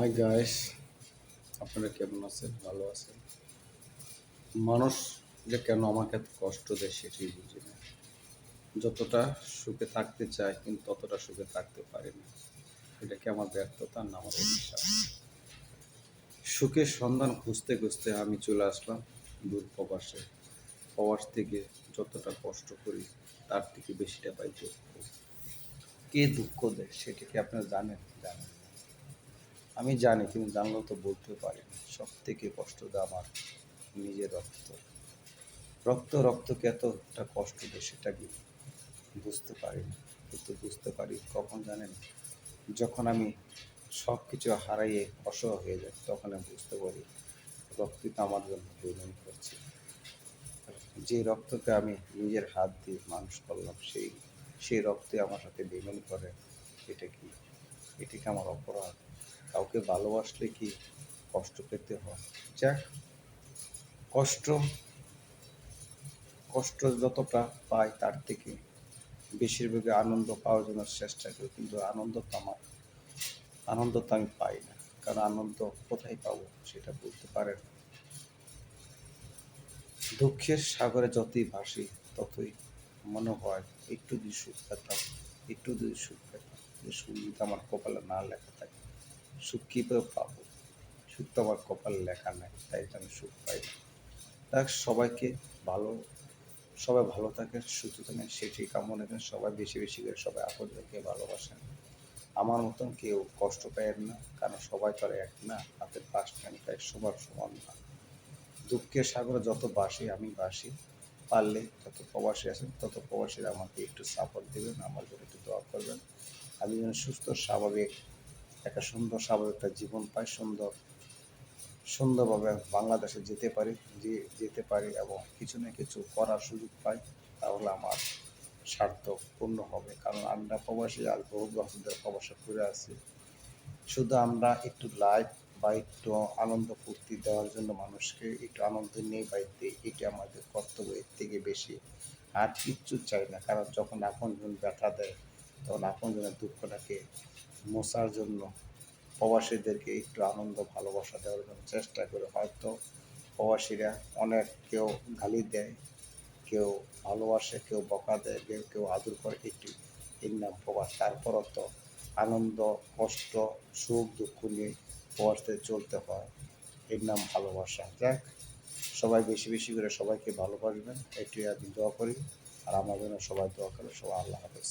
Hi guys, আপনারা কেমন আছেন? ভালো আছেন? মানুষ যে কেন আমাকে এত কষ্ট দেয় সেটাই বুঝি না। যতটা সুখে থাকতে চায় কিন্তু ততটা সুখে থাকতে পারি না। এটা কি আমার ব্যর্থতা না আমার অভিশাপ? সুখের সন্ধান খুঁজতে খুঁজতে আমি চলে আসলাম দূর প্রবাসে। প্রবাস থেকে যতটা কষ্ট করি তার থেকে বেশিটা পাই দুঃখ। কে দুঃখ দেয় সেটা কি আপনারা জানেন? জানেন না। আমি জানি কিন্তু জানলেও তো বলতে পারি না। সব থেকে কষ্ট দেয় আমার নিজের রক্ত। রক্তকে এতটা কষ্ট দেয় সেটা কি বুঝতে পারি না। কিন্তু বুঝতে পারি কখন জানেন? যখন আমি সব কিছু হারাইয়ে অসহায় হয়ে যাই তখন আমি বুঝতে পারি রক্তই তো আমার জন্য বেইমানি করছে। আর যে রক্তকে আমি নিজের হাত দিয়ে মানুষ করলাম সেই রক্তই আমার সাথে বেইমানি করে। এটা কি এটা কি আমার অপরাধ? কাউকে ভালোবাসলে কি কষ্ট পেতে হয়? যাক, কষ্ট কষ্ট যতটা পাই তার থেকে বেশিরভাগই আনন্দ পাওয়ার জন্য চেষ্টা করি, কিন্তু আনন্দ তো আমি পাই না। কারণ আনন্দ কোথায় পাবো সেটা বলতে পারেন। দুঃখের সাগরে যতই ভাসি ততই মনে হয় একটু যদি সুখ পেতাম, একটু যদি সুখ পেতাম। যে সুখ যদি আমার কপালে না লেখা থাকে, সুখ কীভাবে পাবো? সুখ তো আমার কপালে লেখা নাই, তাই তো আমি সুখ পাই না। তাই ভালো সবাই ভালো থাকে, সুস্থ থাকেন সেটি কামনা করেন। সবাই বেশি বেশি করে সবাই আপনজনকে ভালোবাসেন। আমার মতন কেউ কষ্ট পায় না, কারণ সবাই তো আর এক না, হাতের পাঁচটা আঙুল সবার সমান না। দুঃখের সাগরে যত বাসি আমি বাসি, পারলে যত প্রবাসী আছেন তত প্রবাসীরা আমাকে একটু সাপোর্ট দেবেন, আমার জন্য একটু দোয়া করবেন। আমি যেন সুস্থ স্বাভাবিক একটা সুন্দর স্বাভাবিক একটা জীবন পাই, সুন্দরভাবে বাংলাদেশে যেতে পারি এবং কিছু না কিছু করার সুযোগ পাই, তাহলে আমার সার্থক পূর্ণ হবে। কারণ আমরা প্রবাসী আজ বহু বছর ধরে প্রবাসে ঘুরে আছি। শুধু আমরা একটু লাইফ বা একটু আনন্দ ফুর্তি দেওয়ার জন্য মানুষকে একটু আনন্দ নিয়ে বাড়িতে, এটা আমাদের কর্তব্য। এর থেকে বেশি আর কিচ্ছু চাই না। কারণ যখন আপনজন ব্যথা দেয় তখন আপনজনের দুঃখটাকে মোছার জন্য প্রবাসীদেরকে একটু আনন্দ ভালোবাসা দেওয়ার জন্য চেষ্টা করে। হয়তো প্রবাসীরা অনেক কেউ গালি দেয়, কেউ ভালোবাসে, কেউ বকা দেয়, কেউ আদর করে, একটু এর নাম প্রবাস। তারপরও তো আনন্দ, কষ্ট, সুখ দুঃখ নিয়ে প্রবাসে চলতে হয়, এর নাম ভালোবাসা। যাক, সবাই বেশি বেশি করে সবাইকে ভালোবাসবেন, এটাই আমি দোয়া করি। আর আমার জন্য সবাই দোয়া করে। সবাই আল্লাহ হাফেজ।